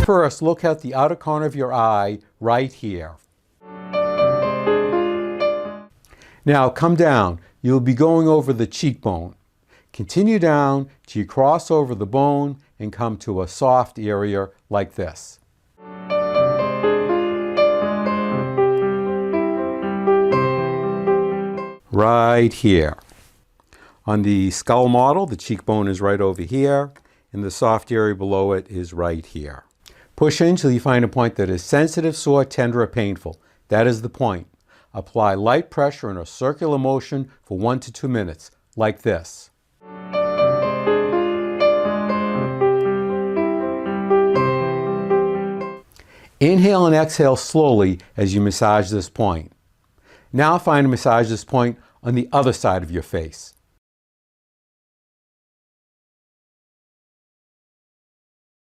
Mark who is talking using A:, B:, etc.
A: First, look at the outer corner of your eye right here. Now come down. You'll be going over the cheekbone. Continue down till you cross over the bone and come to a soft area like this. Right here. On the skull model, the cheekbone is right over here, and the soft area below it is right here. Push in until you find a point that is sensitive, sore, tender, or painful. That is the point. Apply light pressure in a circular motion for 1 to 2 minutes, like this. Inhale and exhale slowly as you massage this point. Now find and massage this point on the other side of your face.